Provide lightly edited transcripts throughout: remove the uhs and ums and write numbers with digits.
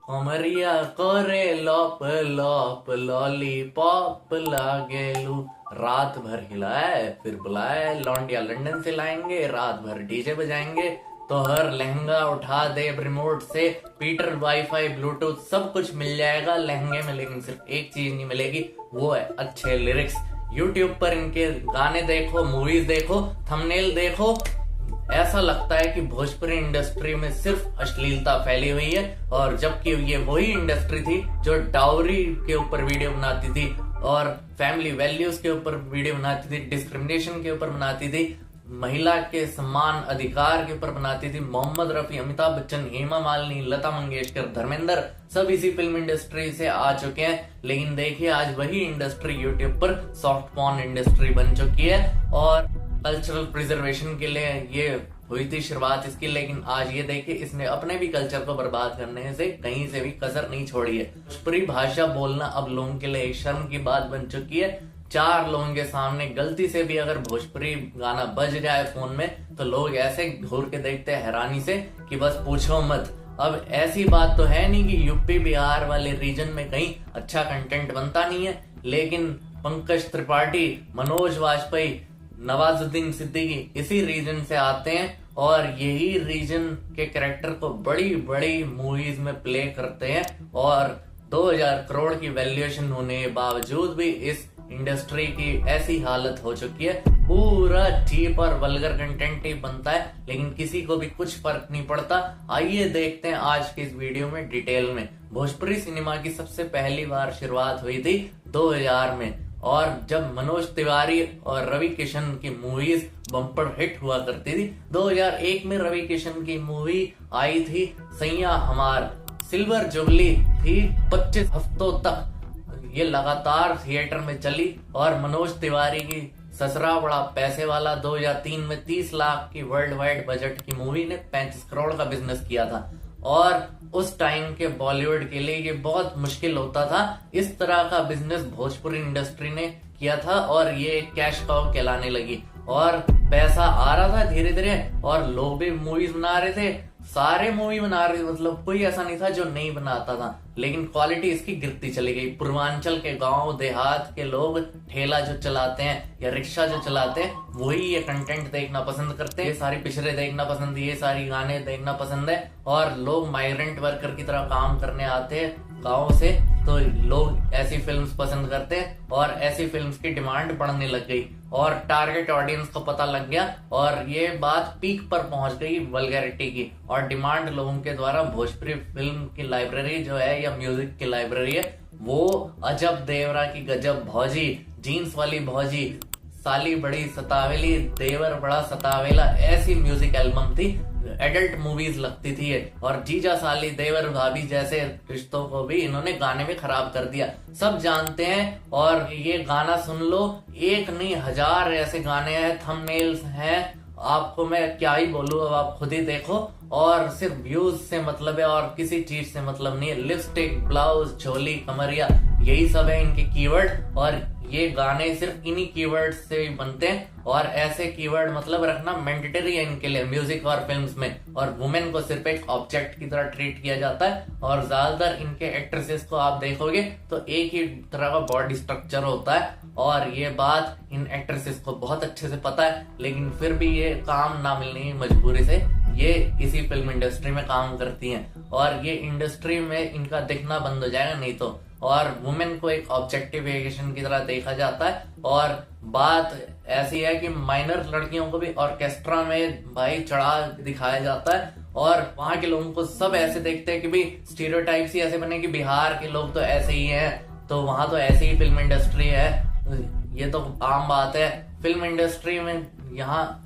कमरिया करे lop lop lollipop लागेलू। रात भर हिलाए फिर बुलाए, लौंडिया लंदन से लाएंगे, रात भर डीजे बजाएंगे। तो हर लहंगा उठा दे रिमोट से, पीटर वाईफाई ब्लूटूथ सब कुछ मिल जाएगा लहंगे में, लेकिन सिर्फ एक चीज नहीं मिलेगी, वो है अच्छे लिरिक्स। यूट्यूब पर इनके गाने देखो, मूवीज देखो, थंबनेल देखो, ऐसा लगता है कि भोजपुरी इंडस्ट्री में सिर्फ अश्लीलता फैली हुई है। और जबकि ये वही इंडस्ट्री थी जो डाउरी के ऊपर वीडियो बनाती थी और फैमिली वैल्यूज के ऊपर वीडियो बनाती थी, डिस्क्रिमिनेशन के ऊपर बनाती थी, महिला के समान अधिकार के ऊपर बनाती थी। मोहम्मद रफी, अमिताभ बच्चन, हेमा मालिनी, लता मंगेशकर, धर्मेंद्र सब इसी फिल्म इंडस्ट्री से आ चुके हैं। लेकिन देखिए आज वही इंडस्ट्री यूट्यूब पर सॉफ्ट पॉर्न इंडस्ट्री बन चुकी है। और कल्चरल प्रिजर्वेशन के लिए ये हुई थी शुरुआत इसकी, लेकिन आज ये देखिए इसने अपने भी कल्चर को बर्बाद करने से कहीं से भी कसर नहीं छोड़ी है। भोजपुरी भाषा बोलना अब लोगों के लिए एक शर्म की बात बन चुकी है। चार लोगों के सामने गलती से भी अगर भोजपुरी गाना बज जाए फोन में तो लोग ऐसे घूर के देखते हैं हैरानी से कि बस पूछो मत। अब ऐसी बात तो है नहीं कि यूपी बिहार वाले रीजन में कहीं अच्छा कंटेंट बनता नहीं है, लेकिन पंकज त्रिपाठी, मनोज वाजपेयी, नवाजुद्दीन सिद्दीकी इसी रीजन से आते हैं और यही रीजन के कैरेक्टर को बड़ी बड़ी मूवीज में प्ले करते हैं। और 2000 करोड़ की वैल्यूएशन होने के बावजूद भी इस इंडस्ट्री की ऐसी हालत हो चुकी है, पूरा चीप और वल्गर कंटेंट ही बनता है, लेकिन किसी को भी कुछ फर्क नहीं पड़ता। आइए देखते हैं आज के इस वीडियो में डिटेल में। भोजपुरी सिनेमा की सबसे पहली बार शुरुआत हुई थी 2000 में, और जब मनोज तिवारी और रवि किशन की मूवीज बम्पर हिट हुआ करती थी। 2001 में रवि किशन की मूवी आई थी सैया हमार, सिल्वर जुबली थी 25 हफ्तों तक, ये लगातार थिएटर में चली। और मनोज तिवारी की ससुरा बड़ा पैसे वाला 2003 में 30 लाख की वर्ल्ड वाइड बजट की मूवी ने 35 करोड़ का बिजनेस किया था। और उस टाइम के बॉलीवुड के लिए ये बहुत मुश्किल होता था, इस तरह का बिजनेस भोजपुरी इंडस्ट्री ने किया था और ये कैश काउ कहलाने लगी। और पैसा आ रहा था धीरे धीरे और लोग भी मूवीज बना रहे थे, सारे मूवी बना रहे थे, मतलब कोई ऐसा नहीं था जो नहीं बनाता था, लेकिन क्वालिटी इसकी गिरती चली गई। पूर्वांचल के गांव देहात के लोग ठेला जो चलाते हैं या रिक्शा जो चलाते हैं वही ये कंटेंट देखना पसंद करते हैं, ये सारी पिक्चरें देखना पसंद, ये सारी गाने देखना पसंद है। और लोग माइग्रेंट वर्कर की तरह काम करने आते हैं गाँव से, तो लोग ऐसी फिल्म्स पसंद करते हैं और ऐसी फिल्म्स की डिमांड बढ़ने लग गई और टारगेट ऑडियंस को पता लग गया और ये बात पीक पर पहुंच गई वल्गैरिटी की। और डिमांड लोगों के द्वारा भोजपुरी फिल्म की लाइब्रेरी जो है या म्यूजिक की लाइब्रेरी है, वो अजब देवरा की गजब भौजी, जीन्स वाली भौजी, साली बड़ी सतावेली, देवर बड़ा सतावेला, ऐसी म्यूजिक एल्बम थी। एडल्ट मूवीज लगती थी ये, और जीजा साली देवर भाभी जैसे रिश्तों को भी इन्होंने गाने में खराब कर दिया, सब जानते हैं। और ये गाना सुन लो, एक नहीं 1000 ऐसे गाने हैं, थंबनेल्स हैं, आपको मैं क्या ही बोलूं, अब आप खुद ही देखो। और सिर्फ व्यूज से मतलब है और किसी चीज से मतलब नहीं है। लिपस्टिक, ब्लाउज, झोली, कमरिया, यही सब है इनके कीवर्ड और ये गाने सिर्फ इन्हीं कीवर्ड से ही बनते हैं। और ऐसे कीवर्ड मतलब रखना मैंडेटरी है इनके लिए म्यूजिक और फिल्म्स में। और वुमेन को सिर्फ एक ऑब्जेक्ट की तरह ट्रीट किया जाता है और ज्यादातर इनके एक्ट्रेसेस को आप देखोगे तो एक ही तरह का बॉडी स्ट्रक्चर होता है और ये बात इन एक्ट्रेसेस को बहुत अच्छे से पता है, लेकिन फिर भी ये काम ना मिलने की मजबूरी से ये इसी फिल्म इंडस्ट्री में काम करती हैं और ये इंडस्ट्री में इनका दिखना बंद हो जाएगा नहीं तो। और वुमेन को एक ऑब्जेक्टिफिकेशन की तरह देखा जाता है। और बात ऐसी है कि माइनर लड़कियों को भी ऑर्केस्ट्रा में भाई चढ़ा दिखाया जाता है और वहां के लोगों को सब ऐसे देखते हैं कि भाई स्टीरियोटाइप्स ही ऐसे बने कि बिहार के लोग तो ऐसे ही हैं, तो वहां तो ऐसे ही फिल्म इंडस्ट्री है, ये तो आम बात है। फिल्म इंडस्ट्री में यहाँ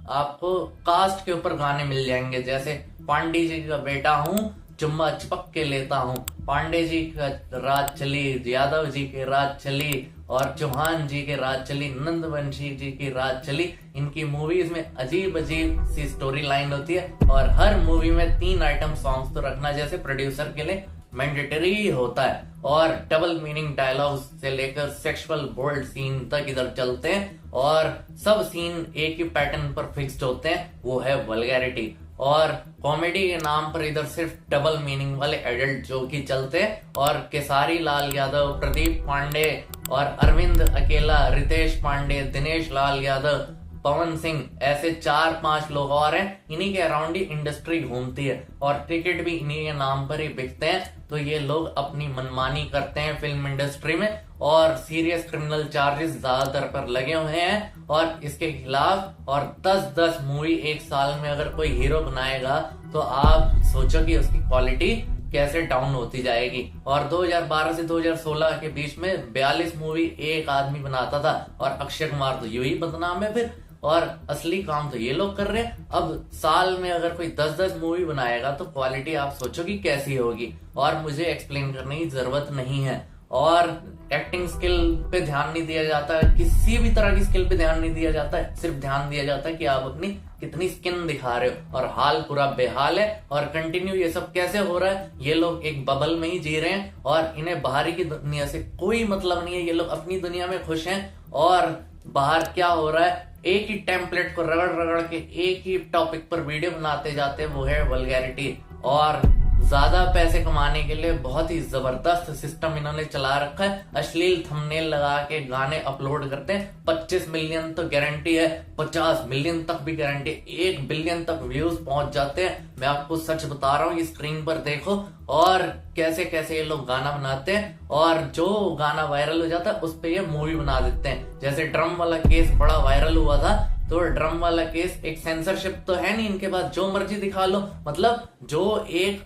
आपको कास्ट के ऊपर गाने मिल जाएंगे, जैसे पांडे जी का बेटा हूँ, चुम्मा चिपक के लेता हूँ, पांडे जी का राज चली, यादव जी के राज चली और चौहान जी के राज चली, नंदवंशी जी की राज चली। इनकी मूवीज में अजीब अजीब सी स्टोरी लाइन होती है और हर मूवी में 3 आइटम सॉन्ग्स तो रखना जैसे प्रोड्यूसर के लिए मैंडेटरी होता है। और डबल मीनिंग डायलॉग्स से लेकर सेक्सुअल बोल्ड सीन तक इधर चलते हैं और सब सीन एक ही पैटर्न पर फिक्स्ड होते हैं, वो है वल्गैरिटी। और कॉमेडी के नाम पर इधर सिर्फ डबल मीनिंग वाले एडल्ट जोक ही चलते हैं। और केसारी लाल यादव, प्रदीप पांडे और अरविंद अकेला, रितेश पांडे, दिनेश लाल यादव, पवन सिंह, ऐसे 4-5 लोग और हैं। इन्हीं के अराउंड ही इंडस्ट्री घूमती है और टिकट भी इन्हीं के नाम पर ही बिकते हैं। तो ये लोग अपनी मनमानी करते हैं फिल्म इंडस्ट्री में और सीरियस क्रिमिनल चार्जेस ज्यादातर पर लगे हुए हैं और इसके खिलाफ। और 10-10 मूवी एक साल में अगर कोई हीरो बनाएगा तो आप सोचो कि उसकी क्वालिटी कैसे डाउन होती जाएगी। और 2012 से 2016 के बीच में 42 मूवी एक आदमी बनाता था और अक्षय कुमार तो यूं ही बदनाम है फिर। और असली काम तो ये लोग कर रहे हैं। अब साल में अगर कोई 10-10 मूवी बनाएगा तो क्वालिटी आप सोचो कि कैसी होगी। और मुझे एक्सप्लेन करने की जरूरत नहीं है। और एक्टिंग स्किल पे ध्यान नहीं दिया जाता, किसी भी तरह की स्किल पे ध्यान नहीं दिया जाता है। सिर्फ ध्यान दिया जाता है कि आप अपनी कितनी स्किन दिखा रहे हो। और हाल पूरा बेहाल है। और कंटिन्यू ये सब कैसे हो रहा है? ये लोग एक बबल में ही जी रहे हैं और इन्हें बाहरी की दुनिया से कोई मतलब नहीं है। ये लोग अपनी दुनिया में खुश हैं। और बाहर क्या हो रहा है, एक ही टेम्पलेट को रगड़ रगड़ के एक ही टॉपिक पर वीडियो बनाते जाते हैं, वो है वल्गैरिटी। और ज्यादा पैसे कमाने के लिए बहुत ही जबरदस्त सिस्टम इन्होंने चला रखा है। अश्लील थंबनेल लगा के गाने अपलोड करते हैं। 25 मिलियन तो गारंटी है, 50 मिलियन तक भी गारंटी है, 1 बिलियन तक व्यूज पहुंच जाते हैं। मैं आपको सच बता रहा हूँ, ये स्क्रीन पर देखो। और कैसे कैसे ये लोग गाना बनाते हैं और जो गाना वायरल हो जाता है उस पे ये मूवी बना देते हैं। जैसे ड्रम वाला केस बड़ा वायरल हुआ था, तो ड्रम वाला केस एक सेंसरशिप तो है नहीं इनके पास, जो मर्जी दिखा लो। मतलब जो एक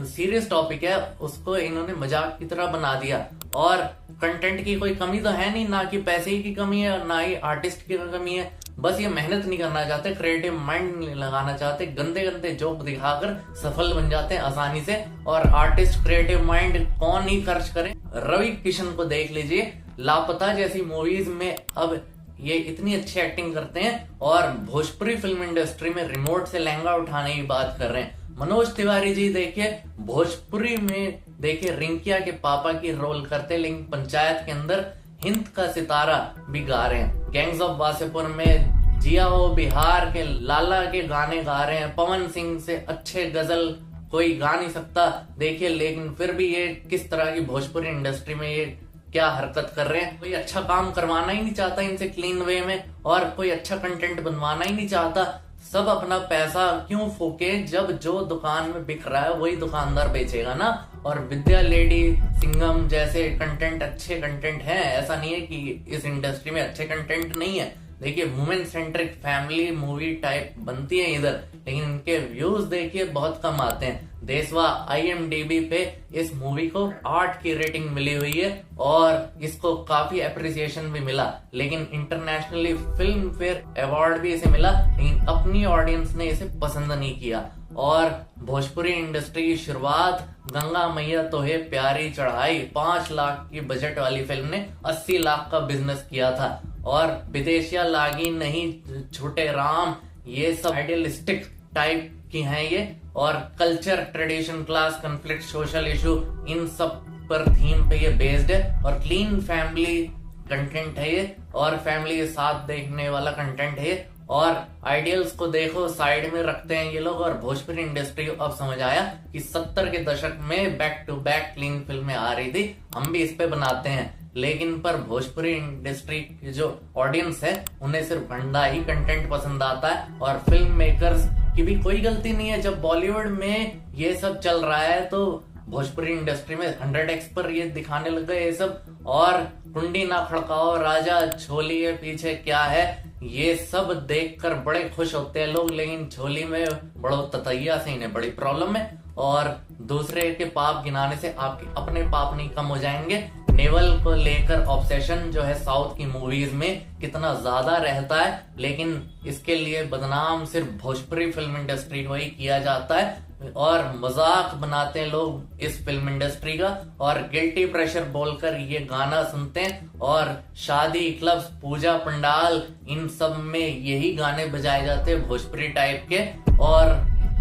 सीरियस टॉपिक है उसको इन्होंने मजाक की तरह बना दिया। और कंटेंट की कोई कमी तो है नहीं, ना कि पैसे की कमी है, ना ही आर्टिस्ट की कमी है। बस ये मेहनत नहीं करना चाहते, क्रिएटिव माइंड नहीं लगाना चाहते, गंदे गंदे जोक दिखाकर सफल बन जाते हैं आसानी से। और आर्टिस्ट क्रिएटिव माइंड कौन ही खर्च करे? रवि किशन को देख लीजिए, लापता जैसी मूवीज में अब ये इतनी अच्छी एक्टिंग करते हैं। और भोजपुरी फिल्म इंडस्ट्री में रिमोट से लहंगा उठाने की बात कर रहे हैं। मनोज तिवारी जी देखिए, भोजपुरी में देखिए रिंकिया के पापा की रोल करते, लेकिन पंचायत के अंदर हिंद का सितारा भी गा रहे हैं। गैंग्स ऑफ वासेपुर में जिया हो बिहार के लाला के गाने गा रहे हैं। पवन सिंह से अच्छे गजल कोई गा नहीं सकता देखिए। लेकिन फिर भी ये किस तरह की भोजपुरी इंडस्ट्री में ये क्या हरकत कर रहे हैं। कोई अच्छा काम करवाना ही नहीं चाहता इनसे क्लीन वे में, और कोई अच्छा कंटेंट बनवाना ही नहीं चाहता। सब अपना पैसा क्यों फूके, जब जो दुकान में बिक रहा है वही दुकानदार बेचेगा ना। और विद्या लेडी सिंघम जैसे कंटेंट अच्छे कंटेंट हैं, ऐसा नहीं है कि इस इंडस्ट्री में अच्छे कंटेंट नहीं है। देखिए women centric family movie type बनती है इधर, लेकिन इनके व्यूज देखिए बहुत कम आते हैं। देशवा IMDb पे इस मूवी को 8 की रेटिंग मिली हुई है और इसको काफी अप्रिसिएशन भी मिला। लेकिन इंटरनेशनली फिल्म फेयर अवार्ड भी इसे मिला, लेकिन अपनी ऑडियंस ने इसे पसंद नहीं किया। और भोजपुरी इंडस्ट्री की शुरुआत गंगा मैया तो है प्यारी चढ़ाई 5 लाख की बजट वाली फिल्म ने 80 लाख का बिजनेस किया था। और विदेशिया लागी नहीं छोटे राम, ये सब आइडियलिस्टिक टाइप की हैं ये। और culture, tradition, class conflict, social issue, इन सब पर थीम पे ये बेस्ड है। और क्लीन फैमिली कंटेंट है ये, और फैमिली के साथ देखने वाला कंटेंट है। और आइडियल्स को देखो साइड में रखते हैं ये लोग। और भोजपुरी इंडस्ट्री को अब समझ आया कि 70 के दशक में बैक टू बैक क्लीन फिल्में आ रही थी, हम भी इस पे बनाते हैं। लेकिन पर भोजपुरी इंडस्ट्री की जो ऑडियंस है उन्हें सिर्फ गंदा ही कंटेंट पसंद आता है। और फिल्म मेकर्स की भी कोई गलती नहीं है, जब बॉलीवुड में ये सब चल रहा है तो भोजपुरी इंडस्ट्री में 100x पर ये दिखाने लग गए ये सब। और कुंडी ना खड़काओ राजा झोली के पीछे क्या है, ये सब देखकर बड़े खुश होते हैं लोग, लेकिन झोली में बड़ो ततैया से इन्हें बड़ी प्रॉब्लम है। और दूसरे के पाप गिनाने से आपके अपने पाप नहीं कम हो जाएंगे। नेवल को लेकर ऑब्सेशन जो है साउथ की मूवीज में कितना ज्यादा रहता है, लेकिन इसके लिए बदनाम सिर्फ भोजपुरी फिल्म इंडस्ट्री को ही किया जाता है। और मजाक बनाते हैं लोग इस फिल्म इंडस्ट्री का, और गिल्टी प्रेशर बोलकर ये गाना सुनते हैं। और शादी, क्लब्स, पूजा पंडाल, इन सब में यही गाने बजाए जाते हैं भोजपुरी टाइप के। और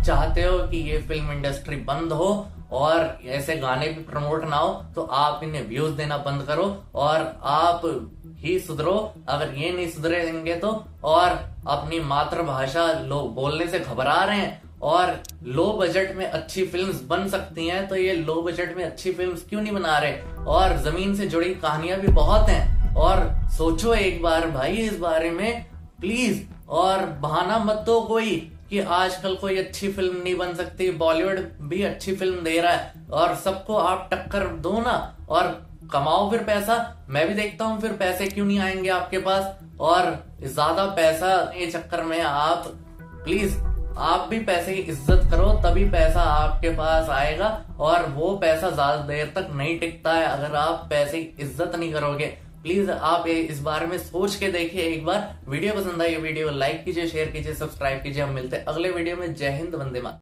चाहते हो कि ये फिल्म इंडस्ट्री बंद हो और ऐसे गाने भी प्रमोट ना हो, तो आप इन्हें व्यूज देना बंद करो और आप ही सुधरो। अगर ये नहीं सुधरेंगे तो, और अपनी मातृभाषा लोग बोलने से घबरा रहे हैं और लो बजट में अच्छी फिल्म्स बन सकती हैं, तो ये लो बजट में अच्छी फिल्म्स क्यों नहीं बना रहे। और जमीन से जुड़ी कहानियां भी बहुत हैं, और सोचो एक बार भाई इस बारे में प्लीज। और बहाना मत दो कोई कि आजकल कोई अच्छी फिल्म नहीं बन सकती, बॉलीवुड भी अच्छी फिल्म दे रहा है, और सबको आप टक्कर दो ना और कमाओ फिर पैसा। मैं भी देखता हूँ फिर पैसे क्यों नहीं आएंगे आपके पास। और ज्यादा पैसा ये चक्कर में आप प्लीज आप भी पैसे की इज्जत करो, तभी पैसा आपके पास आएगा। और वो पैसा ज्यादा देर तक नहीं टिकता है अगर आप पैसे की इज्जत नहीं करोगे। प्लीज आप इस बारे में सोच के देखिए एक बार। वीडियो पसंद आई वीडियो लाइक कीजिए, शेयर कीजिए, सब्सक्राइब कीजिए। हम मिलते हैं अगले वीडियो में। जय हिंद, वंदे मातरम।